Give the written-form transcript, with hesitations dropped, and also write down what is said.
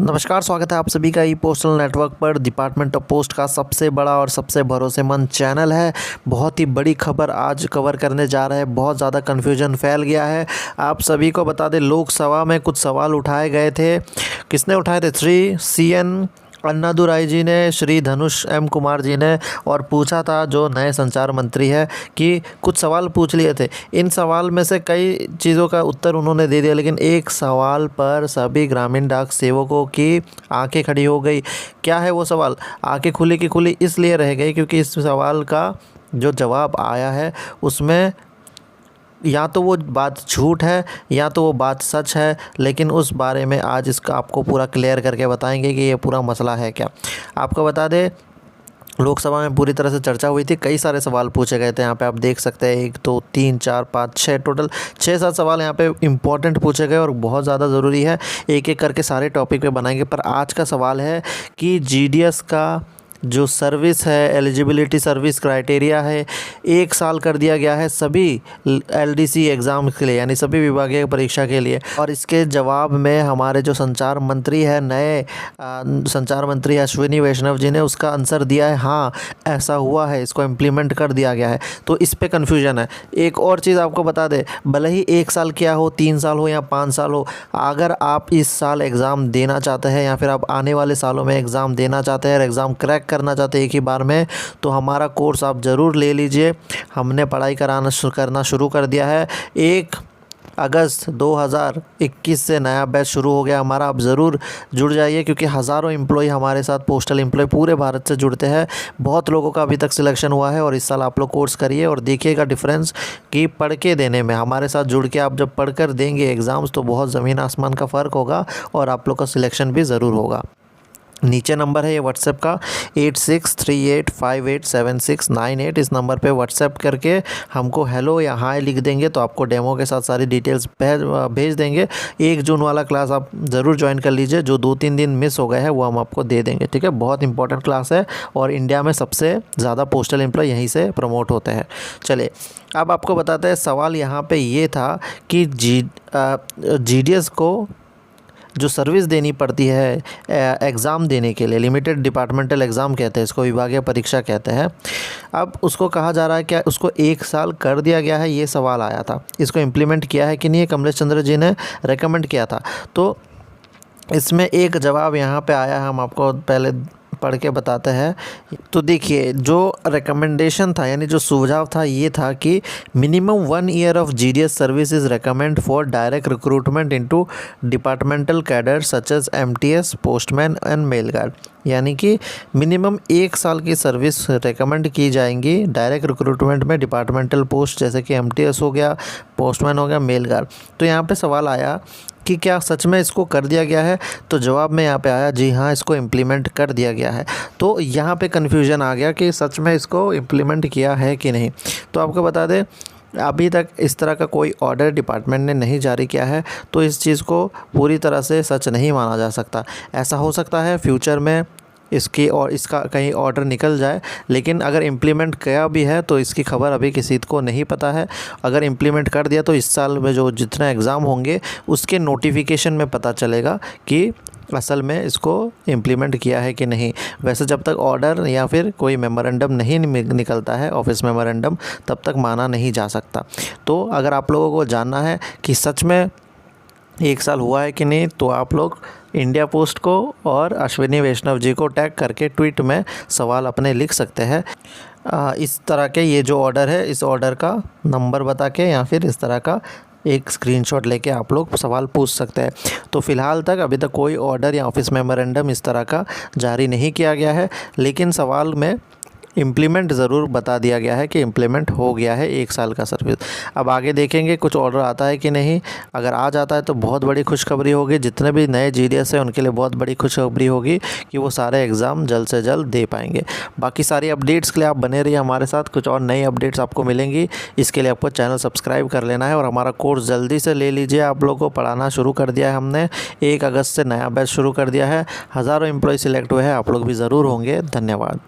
नमस्कार, स्वागत है आप सभी का ई पोस्टल नेटवर्क पर। डिपार्टमेंट ऑफ पोस्ट का सबसे बड़ा और सबसे भरोसेमंद चैनल है। बहुत ही बड़ी खबर आज कवर करने जा रहे हैं। बहुत ज़्यादा कन्फ्यूजन फैल गया है। आप सभी को बता दें, लोकसभा में कुछ सवाल उठाए गए थे। किसने उठाए थे? श्री CN अन्नादुराई जी ने, श्री धनुष M कुमार जी ने, और पूछा था जो नए संचार मंत्री है कि कुछ सवाल पूछ लिए थे। इन सवाल में से कई चीज़ों का उत्तर उन्होंने दे दिया, लेकिन एक सवाल पर सभी ग्रामीण डाक सेवकों की आंखें खड़ी हो गई। क्या है वो सवाल? आंखें खुली की खुली इसलिए रह गई क्योंकि इस सवाल का जो जवाब आया है उसमें या तो वो बात झूठ है या तो वो बात सच है, लेकिन उस बारे में आज इसका आपको पूरा क्लियर करके बताएंगे कि ये पूरा मसला है क्या। आपको बता दें, लोकसभा में पूरी तरह से चर्चा हुई थी। कई सारे सवाल पूछे गए थे। यहाँ पे आप देख सकते हैं 1 2 3 4 5 6 टोटल 6-7 सवाल यहाँ पे इम्पोर्टेंट पूछे गए और बहुत ज़्यादा ज़रूरी है। एक एक करके सारे टॉपिक पे बनाएंगे। पर आज का सवाल है कि GDS का जो सर्विस है, एलिजिबिलिटी सर्विस क्राइटेरिया है, 1 साल कर दिया गया है सभी LDC एग्ज़ाम के लिए, यानी सभी विभागीय परीक्षा के लिए। और इसके जवाब में हमारे जो संचार मंत्री है, नए संचार मंत्री अश्विनी वैष्णव जी ने उसका आंसर दिया है, हाँ ऐसा हुआ है, इसको इम्प्लीमेंट कर दिया गया है। तो इस पे कन्फ्यूजन है। एक और चीज़ आपको बता दें, भले ही 1 साल किया हो, 3 साल हो या 5 साल हो, अगर आप इस साल एग्ज़ाम देना चाहते हैं या फिर आप आने वाले सालों में एग्ज़ाम देना चाहते हैं और एग्ज़ाम क्रैक करना चाहते हैं एक ही बार में, तो हमारा कोर्स आप ज़रूर ले लीजिए। हमने पढ़ाई करना शुरू कर दिया है। 1 अगस्त 2021 से नया बैच शुरू हो गया हमारा। आप ज़रूर जुड़ जाइए क्योंकि हज़ारों एम्प्लॉय हमारे साथ, पोस्टल एम्प्लॉय पूरे भारत से जुड़ते हैं। बहुत लोगों का अभी तक सिलेक्शन हुआ है और इस साल आप लोग कोर्स करिए और देखिएगा डिफरेंस कि पढ़ के देने में, हमारे साथ जुड़ के आप जब पढ़ कर देंगे एग्ज़ाम्स तो बहुत ज़मीन आसमान का फ़र्क होगा और आप लोग का सिलेक्शन भी ज़रूर होगा। नीचे नंबर है ये व्हाट्सएप का 8638587698। इस नंबर पे व्हाट्सएप करके हमको हेलो या हाय लिख देंगे तो आपको डेमो के साथ सारी डिटेल्स भेज देंगे। 1 जून वाला क्लास आप ज़रूर ज्वाइन कर लीजिए। जो 2-3 दिन मिस हो गए हैं वो हम आपको दे देंगे, ठीक है। बहुत इंपॉर्टेंट क्लास है और इंडिया में सबसे ज़्यादा पोस्टल एम्प्लॉय यहीं से प्रमोट होते हैं। चलिए अब आपको बताते हैं, सवाल यहाँ पर ये था कि GDS को जो सर्विस देनी पड़ती है एग्ज़ाम देने के लिए, लिमिटेड डिपार्टमेंटल एग्ज़ाम कहते हैं इसको, विभागीय परीक्षा कहते हैं। अब उसको कहा जा रहा है क्या उसको 1 साल कर दिया गया है, ये सवाल आया था। इसको इम्प्लीमेंट किया है कि नहीं, कमलेश चंद्र जी ने रेकमेंड किया था। तो इसमें एक जवाब यहाँ पे आया है, हम आपको पहले पढ़ के बताते हैं। तो देखिए, जो रिकमेंडेशन था यानी जो सुझाव था ये था कि minimum 1 year of GDS service is recommend for direct recruitment into departmental cadre such as MTS, postman and mail guard. यानी कि मिनिमम 1 साल की सर्विस रिकमेंड की जाएंगी डायरेक्ट रिक्रूटमेंट में डिपार्टमेंटल पोस्ट जैसे कि MTS हो गया, पोस्टमैन हो गया, मेल गार्ड। तो यहाँ पे सवाल आया कि क्या सच में इसको कर दिया गया है? तो जवाब में यहाँ पे आया जी हाँ, इसको इम्प्लीमेंट कर दिया गया है। तो यहाँ पे कन्फ्यूजन आ गया कि सच में इसको इम्प्लीमेंट किया है कि नहीं। तो आपको बता दें, अभी तक इस तरह का कोई ऑर्डर डिपार्टमेंट ने नहीं जारी किया है, तो इस चीज़ को पूरी तरह से सच नहीं माना जा सकता। ऐसा हो सकता है फ्यूचर में इसकी और इसका कहीं ऑर्डर निकल जाए, लेकिन अगर इम्प्लीमेंट किया भी है तो इसकी खबर अभी किसी को नहीं पता है। अगर इम्प्लीमेंट कर दिया तो इस साल में जो जितना एग्ज़ाम होंगे उसके नोटिफिकेशन में पता चलेगा कि असल में इसको इम्प्लीमेंट किया है कि नहीं। वैसे जब तक ऑर्डर या फिर कोई मेमोरेंडम नहीं निकलता है, ऑफिस मेमोरेंडम, तब तक माना नहीं जा सकता। तो अगर आप लोगों को जानना है कि सच में 1 साल हुआ है कि नहीं, तो आप लोग इंडिया पोस्ट को और अश्विनी वैष्णव जी को टैग करके ट्वीट में सवाल अपने लिख सकते हैं। इस तरह के ये जो ऑर्डर है, इस ऑर्डर का नंबर बता के या फिर इस तरह का एक स्क्रीनशॉट लेके आप लोग सवाल पूछ सकते हैं। तो फ़िलहाल तक अभी तक कोई ऑर्डर या ऑफिस मेमोरेंडम इस तरह का जारी नहीं किया गया है, लेकिन सवाल में इम्प्लीमेंट ज़रूर बता दिया गया है कि इम्प्लीमेंट हो गया है 1 साल का सर्विस। अब आगे देखेंगे कुछ ऑर्डर आता है कि नहीं। अगर आ जाता है तो बहुत बड़ी खुशखबरी होगी। जितने भी नए GDS हैं उनके लिए बहुत बड़ी खुशखबरी होगी कि वो सारे एग्ज़ाम जल्द से जल्द दे पाएंगे। बाकी सारी अपडेट्स के लिए आप बने रहिए हमारे साथ। कुछ और नई अपडेट्स आपको मिलेंगी, इसके लिए आपको चैनल सब्सक्राइब कर लेना है और हमारा कोर्स जल्दी से ले लीजिए। आप लोगों को पढ़ाना शुरू कर दिया है हमने। 1 अगस्त से नया बैच शुरू कर दिया है। हज़ारों एम्प्लॉय सिलेक्ट हुए हैं, आप लोग भी ज़रूर होंगे। धन्यवाद।